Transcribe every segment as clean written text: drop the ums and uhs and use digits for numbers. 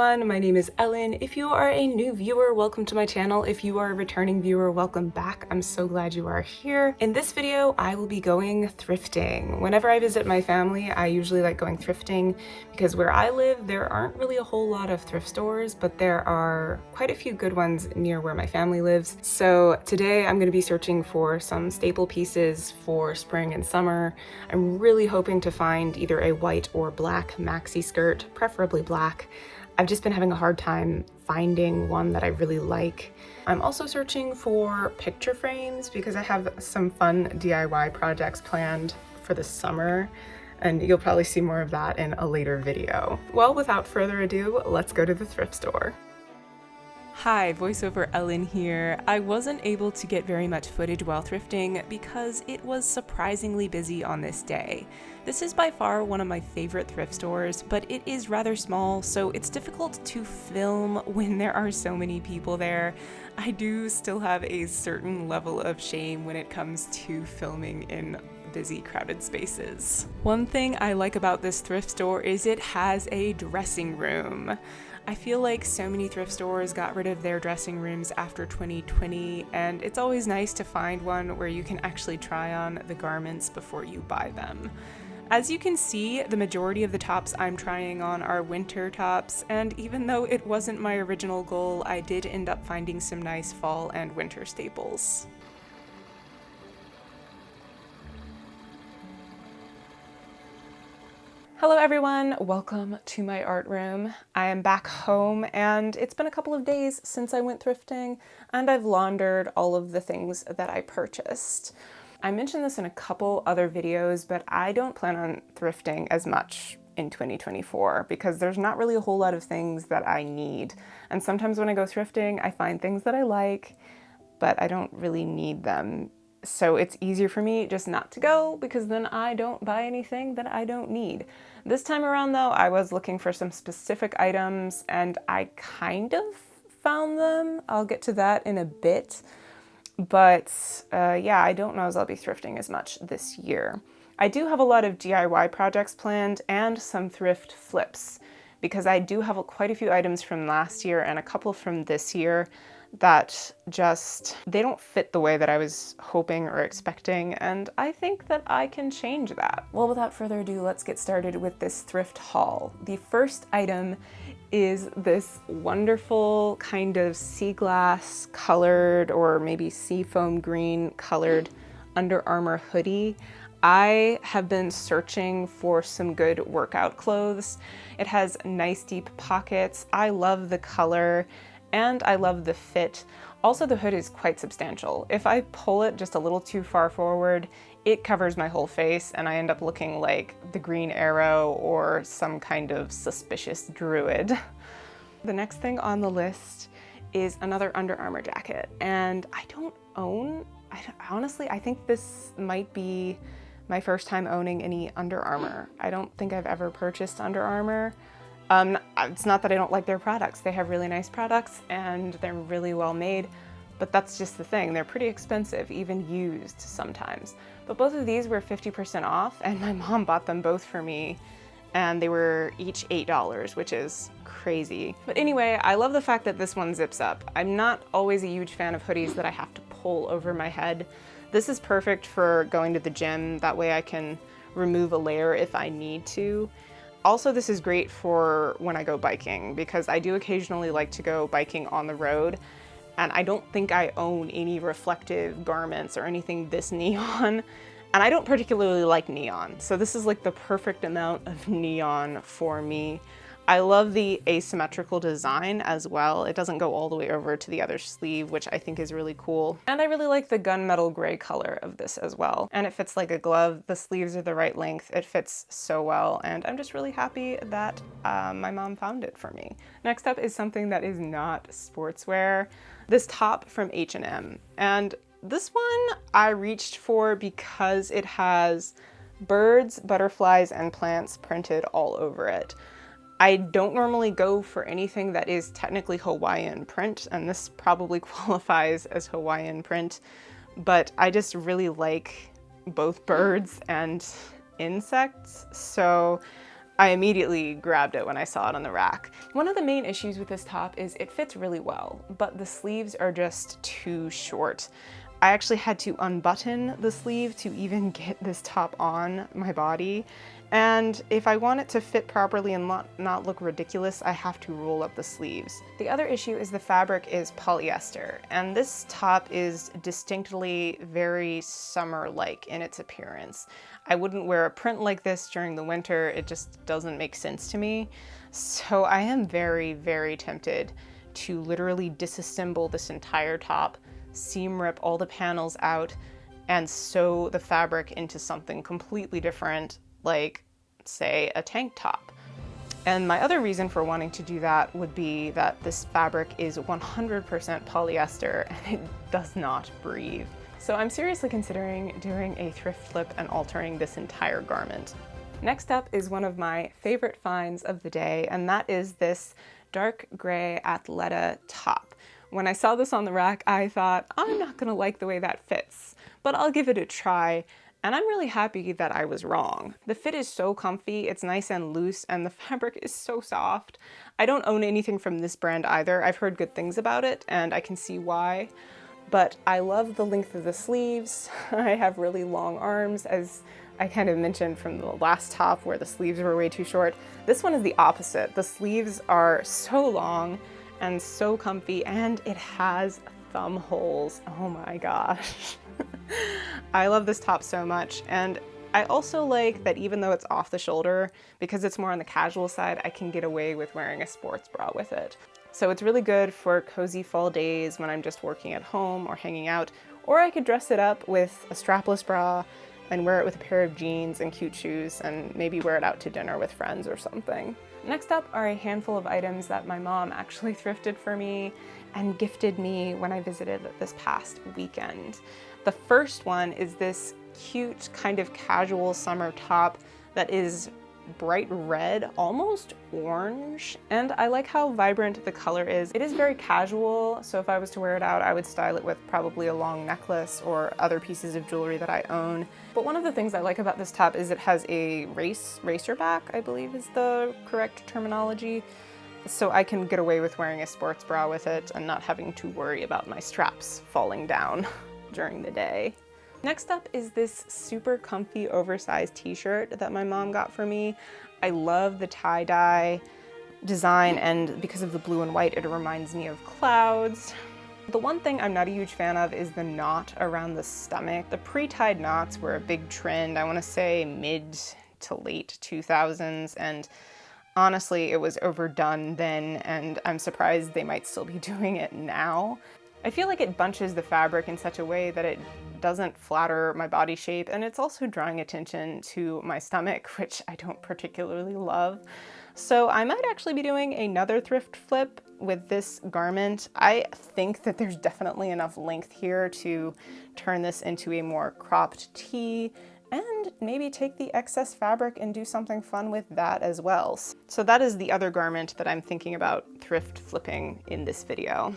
everyone, my name is Ellen. If you are a new viewer, welcome to my channel. If you are a returning viewer, welcome back. I'm so glad you are here. In this video, I will be going thrifting. Whenever I visit my family, I usually like going thrifting because where I live, there aren't really a whole lot of thrift stores, but there are quite a few good ones near where my family lives. So today I'm going to be searching for some staple pieces for spring and summer. I'm really hoping to find either a white or black maxi skirt, preferably black. I've just been having a hard time finding one that I really like. I'm also searching for picture frames because I have some fun DIY projects planned for the summer, and you'll probably see more of that in a later video. Well, without further ado, let's go to the thrift store. Hi, voiceover Ellen here. I wasn't able to get very much footage while thrifting because it was surprisingly busy on this day. This is by far one of my favorite thrift stores, but it is rather small, so it's difficult to film when there are so many people there. I do still have a certain level of shame when it comes to filming in busy, crowded spaces. One thing I like about this thrift store is it has a dressing room. I feel like so many thrift stores got rid of their dressing rooms after 2020, and it's always nice to find one where you can actually try on the garments before you buy them. As you can see, the majority of the tops I'm trying on are winter tops, and even though it wasn't my original goal, I did end up finding some nice fall and winter staples. Hello everyone, welcome to my art room. I am back home and it's been a couple of days since I went thrifting and I've laundered all of the things that I purchased. I mentioned this in a couple other videos, but I don't plan on thrifting as much in 2024 because there's not really a whole lot of things that I need. And sometimes when I go thrifting, I find things that I like, but I don't really need them. So it's easier for me just not to go because then I don't buy anything that I don't need. This time around though, I was looking for some specific items and I kind of found them. I'll get to that in a bit. But yeah, I don't know as I'll be thrifting as much this year. I do have a lot of DIY projects planned and some thrift flips because I do have quite a few items from last year and a couple from this year that they don't fit the way that I was hoping or expecting, and I think that I can change that. Well, without further ado, let's get started with this thrift haul. The first item is this wonderful kind of sea glass colored or maybe seafoam green colored Under Armour hoodie. I have been searching for some good workout clothes. It has nice deep pockets. I love the color and I love the fit. Also, the hood is quite substantial. If I pull it just a little too far forward, it covers my whole face and I end up looking like the Green Arrow or some kind of suspicious druid. The next thing on the list is another Under Armour jacket, and honestly, I think this might be my first time owning any Under Armour. I don't think I've ever purchased Under Armour. It's not that I don't like their products. They have really nice products and they're really well made, but that's just the thing. They're pretty expensive, even used sometimes. But both of these were 50% off and my mom bought them both for me and they were each $8, which is crazy. But anyway, I love the fact that this one zips up. I'm not always a huge fan of hoodies that I have to pull over my head. This is perfect for going to the gym. That way I can remove a layer if I need to. Also, this is great for when I go biking because I do occasionally like to go biking on the road and I don't think I own any reflective garments or anything this neon, and I don't particularly like neon, so this is like the perfect amount of neon for me. I love the asymmetrical design as well. It doesn't go all the way over to the other sleeve, which I think is really cool. And I really like the gunmetal gray color of this as well. And it fits like a glove. The sleeves are the right length. It fits so well. And I'm just really happy that my mom found it for me. Next up is something that is not sportswear. This top from H&M. And this one I reached for because it has birds, butterflies, and plants printed all over it. I don't normally go for anything that is technically Hawaiian print, and this probably qualifies as Hawaiian print, but I just really like both birds and insects, so I immediately grabbed it when I saw it on the rack. One of the main issues with this top is it fits really well, but the sleeves are just too short. I actually had to unbutton the sleeve to even get this top on my body. And if I want it to fit properly and not look ridiculous, I have to roll up the sleeves. The other issue is the fabric is polyester, and this top is distinctly very summer-like in its appearance. I wouldn't wear a print like this during the winter. It just doesn't make sense to me. So I am very, very tempted to literally disassemble this entire top, seam rip all the panels out, and sew the fabric into something completely different, like, say, a tank top. And my other reason for wanting to do that would be that this fabric is 100% polyester and it does not breathe. So I'm seriously considering doing a thrift flip and altering this entire garment. Next up is one of my favorite finds of the day, and that is this dark gray Athleta top. When I saw this on the rack, I thought, I'm not gonna like the way that fits, but I'll give it a try. And I'm really happy that I was wrong. The fit is so comfy, it's nice and loose, and the fabric is so soft. I don't own anything from this brand either. I've heard good things about it, and I can see why. But I love the length of the sleeves. I have really long arms, as I kind of mentioned from the last top where the sleeves were way too short. This one is the opposite. The sleeves are so long and so comfy, and it has thumb holes. Oh my gosh. I love this top so much, and I also like that even though it's off the shoulder, because it's more on the casual side, I can get away with wearing a sports bra with it. So it's really good for cozy fall days when I'm just working at home or hanging out, or I could dress it up with a strapless bra and wear it with a pair of jeans and cute shoes and maybe wear it out to dinner with friends or something. Next up are a handful of items that my mom actually thrifted for me and gifted me when I visited this past weekend. The first one is this cute kind of casual summer top that is bright red, almost orange, and I like how vibrant the color is. It is very casual, so if I was to wear it out, I would style it with probably a long necklace or other pieces of jewelry that I own. But one of the things I like about this top is it has a racer back, I believe is the correct terminology. So I can get away with wearing a sports bra with it and not having to worry about my straps falling down during the day. Next up is this super comfy oversized t-shirt that my mom got for me. I love the tie-dye design, and because of the blue and white, it reminds me of clouds. The one thing I'm not a huge fan of is the knot around the stomach. The pre-tied knots were a big trend, I want to say mid to late 2000s, and honestly, it was overdone then, and I'm surprised they might still be doing it now. I feel like it bunches the fabric in such a way that it doesn't flatter my body shape, and it's also drawing attention to my stomach, which I don't particularly love. So I might actually be doing another thrift flip with this garment. I think that there's definitely enough length here to turn this into a more cropped tee, and maybe take the excess fabric and do something fun with that as well. So that is the other garment that I'm thinking about thrift flipping in this video.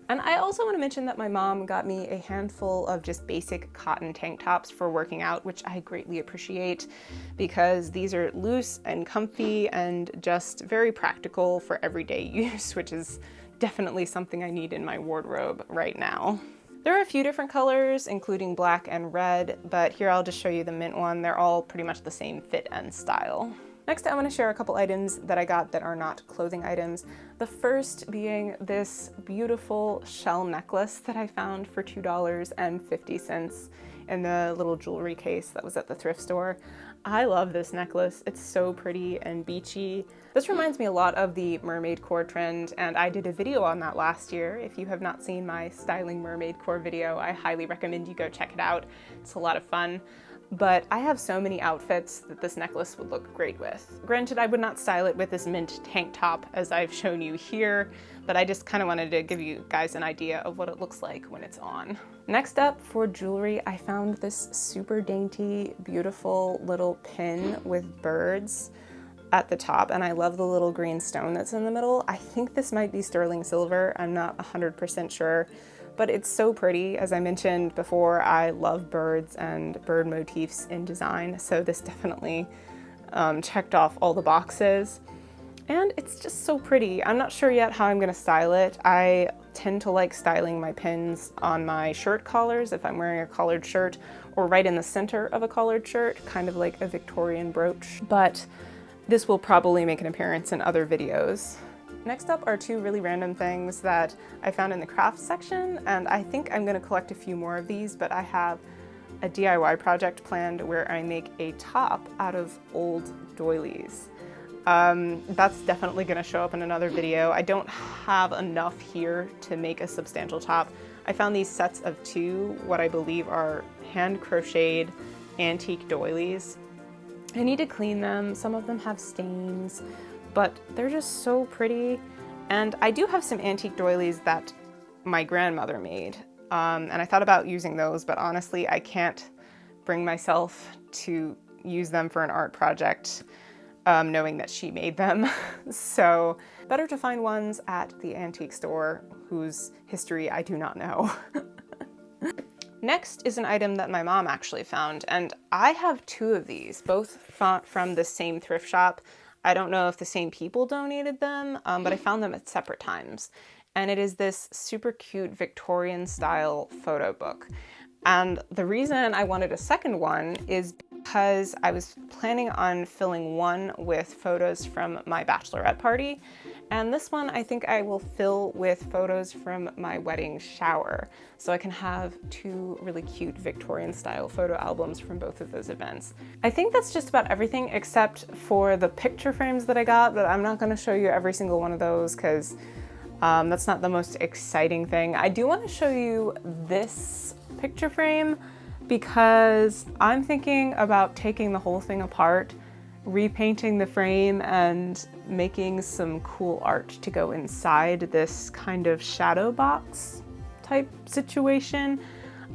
And I also want to mention that my mom got me a handful of just basic cotton tank tops for working out, which I greatly appreciate because these are loose and comfy and just very practical for everyday use, which is definitely something I need in my wardrobe right now. There are a few different colors, including black and red, but here I'll just show you the mint one. They're all pretty much the same fit and style. Next, I want to share a couple items that I got that are not clothing items. The first being this beautiful shell necklace that I found for $2.50 in the little jewelry case that was at the thrift store. I love this necklace. It's so pretty and beachy. This reminds me a lot of the mermaid core trend, and I did a video on that last year. If you have not seen my styling mermaid core video, I highly recommend you go check it out. It's a lot of fun. But I have so many outfits that this necklace would look great with. Granted, I would not style it with this mint tank top as I've shown you here, but I just kind of wanted to give you guys an idea of what it looks like when it's on. Next up for jewelry, I found this super dainty, beautiful little pin with birds at the top, and I love the little green stone that's in the middle. I think this might be sterling silver, I'm not 100% sure. But it's so pretty. As I mentioned before, I love birds and bird motifs in design, so this definitely checked off all the boxes. And it's just so pretty. I'm not sure yet how I'm gonna style it. I tend to like styling my pins on my shirt collars if I'm wearing a collared shirt, or right in the center of a collared shirt, kind of like a Victorian brooch. But this will probably make an appearance in other videos. Next up are two really random things that I found in the crafts section, and I think I'm gonna collect a few more of these, but I have a DIY project planned where I make a top out of old doilies. That's definitely gonna show up in another video. I don't have enough here to make a substantial top. I found these sets of two, what I believe are hand crocheted antique doilies. I need to clean them. Some of them have stains, but they're just so pretty. And I do have some antique doilies that my grandmother made. And I thought about using those, but honestly, I can't bring myself to use them for an art project, knowing that she made them. So better to find ones at the antique store whose history I do not know. Next is an item that my mom actually found, and I have two of these, both from the same thrift shop. I don't know if the same people donated them, but I found them at separate times. And it is this super cute Victorian style photo book. And the reason I wanted a second one is because I was planning on filling one with photos from my bachelorette party. And this one I think I will fill with photos from my wedding shower. So I can have two really cute Victorian style photo albums from both of those events. I think that's just about everything except for the picture frames that I got, but I'm not gonna show you every single one of those because that's not the most exciting thing. I do want to show you this picture frame because I'm thinking about taking the whole thing apart, repainting the frame, and making some cool art to go inside this kind of shadow box type situation.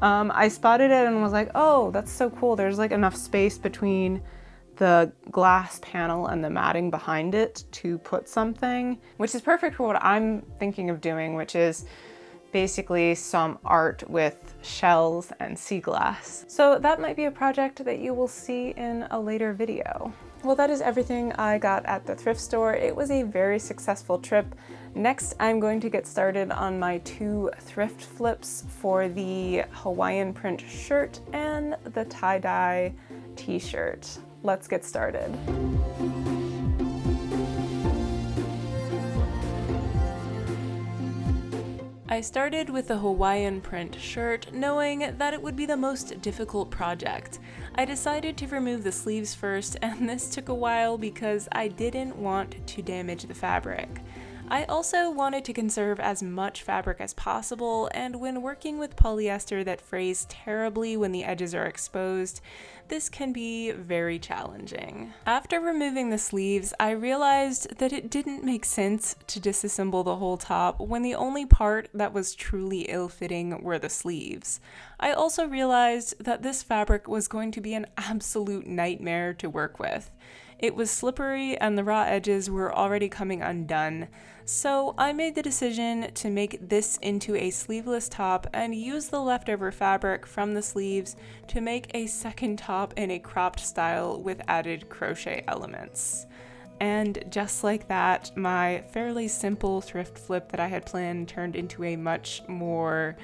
I spotted it and was like, oh, that's so cool. There's like enough space between the glass panel and the matting behind it to put something, which is perfect for what I'm thinking of doing, which is basically some art with shells and sea glass. So that might be a project that you will see in a later video. Well, that is everything I got at the thrift store. It was a very successful trip. Next, I'm going to get started on my 2 thrift flips for the Hawaiian print shirt and the tie-dye t-shirt. Let's get started. I started with the Hawaiian print shirt, knowing that it would be the most difficult project. I decided to remove the sleeves first, and this took a while because I didn't want to damage the fabric. I also wanted to conserve as much fabric as possible, and when working with polyester that frays terribly when the edges are exposed, this can be very challenging. After removing the sleeves, I realized that it didn't make sense to disassemble the whole top when the only part that was truly ill-fitting were the sleeves. I also realized that this fabric was going to be an absolute nightmare to work with. It was slippery and the raw edges were already coming undone, so I made the decision to make this into a sleeveless top and use the leftover fabric from the sleeves to make a second top in a cropped style with added crochet elements. And just like that, my fairly simple thrift flip that I had planned turned into a much more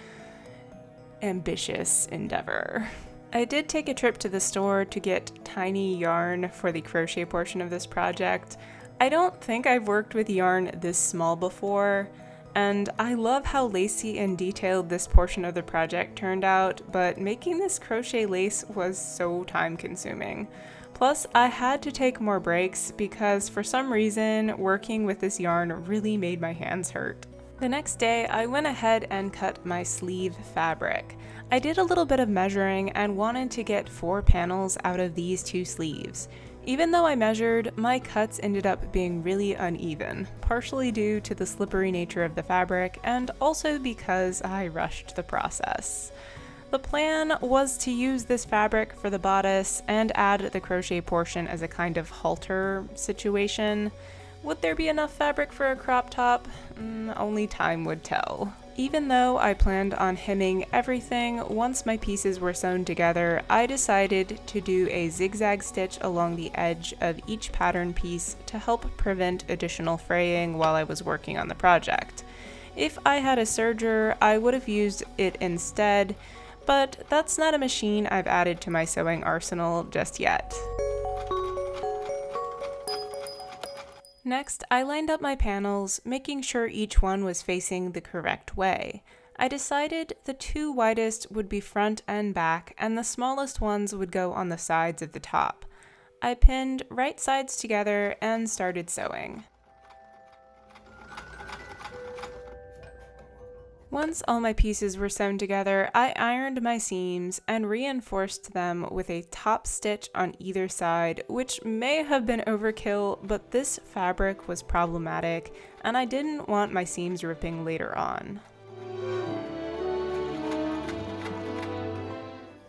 ambitious endeavor. I did take a trip to the store to get tiny yarn for the crochet portion of this project. I don't think I've worked with yarn this small before, and I love how lacy and detailed this portion of the project turned out, but making this crochet lace was so time consuming. Plus, I had to take more breaks because for some reason, working with this yarn really made my hands hurt. The next day, I went ahead and cut my sleeve fabric. I did a little bit of measuring and wanted to get 4 panels out of these 2 sleeves. Even though I measured, my cuts ended up being really uneven, partially due to the slippery nature of the fabric and also because I rushed the process. The plan was to use this fabric for the bodice and add the crochet portion as a kind of halter situation. Would there be enough fabric for a crop top? Only time would tell. Even though I planned on hemming everything, once my pieces were sewn together, I decided to do a zigzag stitch along the edge of each pattern piece to help prevent additional fraying while I was working on the project. If I had a serger, I would have used it instead, but that's not a machine I've added to my sewing arsenal just yet. Next, I lined up my panels, making sure each one was facing the correct way. I decided the two widest would be front and back, and the smallest ones would go on the sides of the top. I pinned right sides together and started sewing. Once all my pieces were sewn together, I ironed my seams and reinforced them with a top stitch on either side, which may have been overkill, but this fabric was problematic, and I didn't want my seams ripping later on.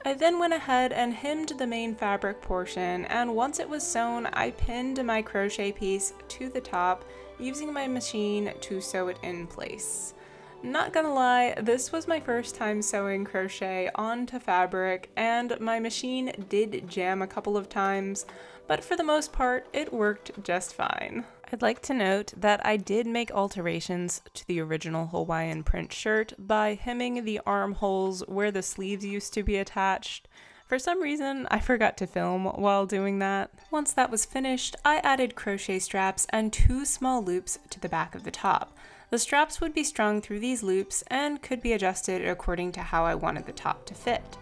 I then went ahead and hemmed the main fabric portion, and once it was sewn, I pinned my crochet piece to the top, using my machine to sew it in place. Not gonna lie, this was my first time sewing crochet onto fabric, and my machine did jam a couple of times, but for the most part, it worked just fine. I'd like to note that I did make alterations to the original Hawaiian print shirt by hemming the armholes where the sleeves used to be attached. For some reason, I forgot to film while doing that. Once that was finished, I added crochet straps and 2 small loops to the back of the top. The straps would be strung through these loops and could be adjusted according to how I wanted the top to fit.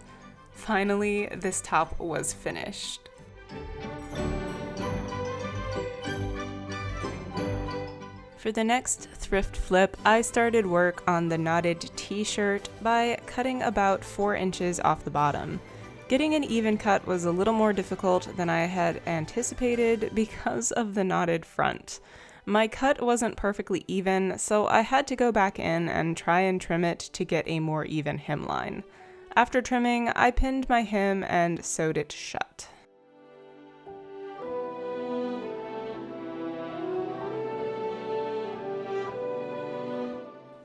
Finally, this top was finished. For the next thrift flip, I started work on the knotted t-shirt by cutting about 4 inches off the bottom. Getting an even cut was a little more difficult than I had anticipated because of the knotted front. My cut wasn't perfectly even, so I had to go back in and try and trim it to get a more even hemline. After trimming, I pinned my hem and sewed it shut.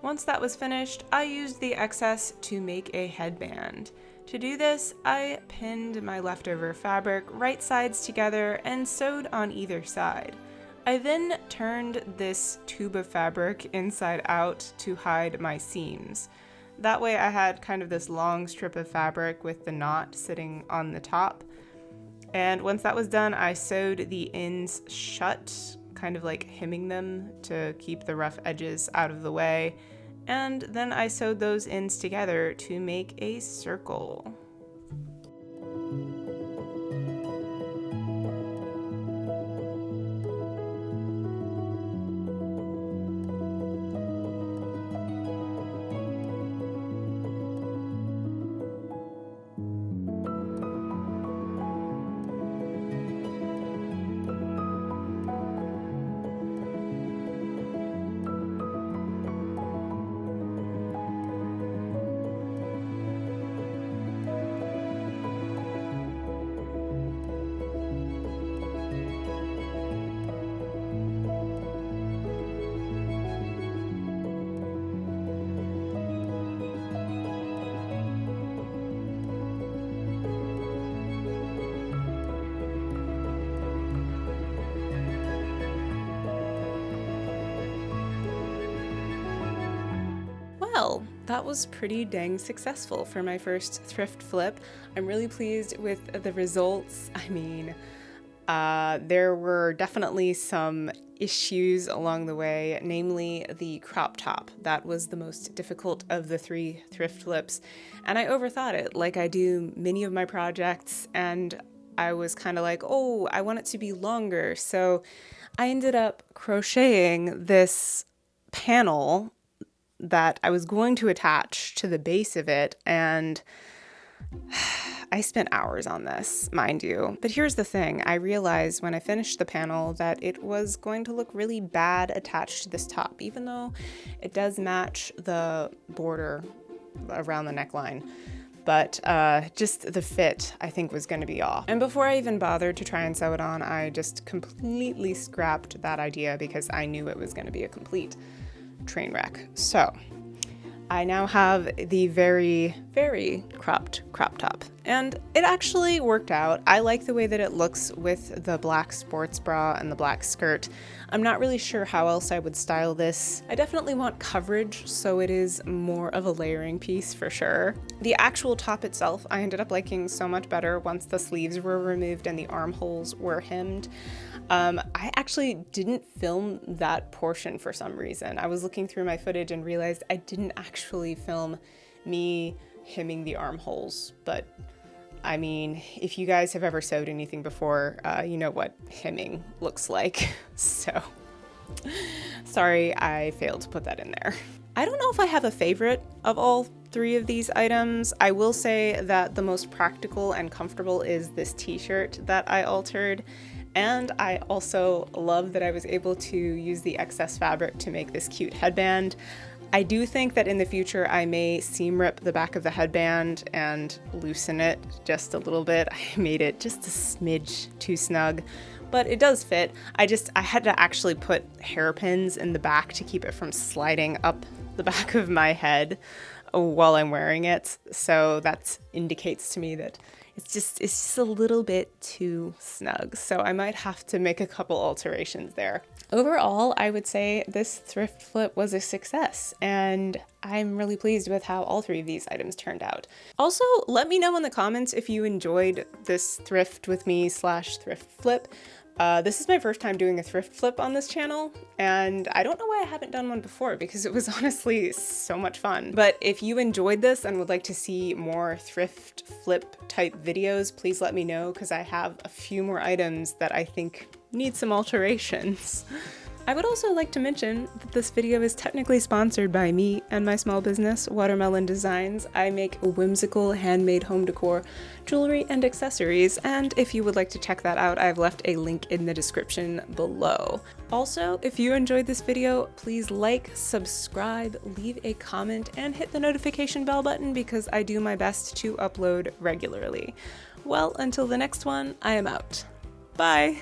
Once that was finished, I used the excess to make a headband. To do this, I pinned my leftover fabric right sides together and sewed on either side. I then turned this tube of fabric inside out to hide my seams. That way I had kind of this long strip of fabric with the knot sitting on the top. And once that was done, I sewed the ends shut, kind of like hemming them to keep the rough edges out of the way. And then I sewed those ends together to make a circle. Well, that was pretty dang successful for my first thrift flip. I'm really pleased with the results. I mean, there were definitely some issues along the way, namely the crop top. That was the most difficult of the 3 thrift flips, and I overthought it like I do many of my projects, and I was kind of like, oh, I want it to be longer, so I ended up crocheting this panel that I was going to attach to the base of it, and I spent hours on this, mind you. But here's the thing, I realized when I finished the panel that it was going to look really bad attached to this top, even though it does match the border around the neckline. But just the fit, I think, was going to be off. And before I even bothered to try and sew it on, I just completely scrapped that idea because I knew it was going to be a complete train wreck. So I now have the very, very cropped crop top. And it actually worked out. I like the way that it looks with the black sports bra and the black skirt. I'm not really sure how else I would style this. I definitely want coverage, so it is more of a layering piece for sure. The actual top itself, I ended up liking so much better once the sleeves were removed and the armholes were hemmed. I actually didn't film that portion for some reason. I was looking through my footage and realized I didn't actually film me hemming the armholes, but I mean, if you guys have ever sewed anything before, you know what hemming looks like. So, sorry, I failed to put that in there. I don't know if I have a favorite of all three of these items. I will say that the most practical and comfortable is this t-shirt that I altered. And I also love that I was able to use the excess fabric to make this cute headband. I do think that in the future I may seam rip the back of the headband and loosen it just a little bit. I made it just a smidge too snug, but it does fit. I had to actually put hairpins in the back to keep it from sliding up the back of my head while I'm wearing it. So that indicates to me that it's just a little bit too snug. So I might have to make a couple alterations there. Overall, I would say this thrift flip was a success, and I'm really pleased with how all three of these items turned out. Also, let me know in the comments if you enjoyed this thrift with me / thrift flip. This is my first time doing a thrift flip on this channel, and I don't know why I haven't done one before because it was honestly so much fun. But if you enjoyed this and would like to see more thrift flip type videos, please let me know because I have a few more items that I think need some alterations. I would also like to mention that this video is technically sponsored by me and my small business, Watermelon Designs. I make whimsical handmade home decor, jewelry, and accessories, and if you would like to check that out, I've left a link in the description below. Also, if you enjoyed this video, please like, subscribe, leave a comment, and hit the notification bell button because I do my best to upload regularly. Well, until the next one, I am out. Bye!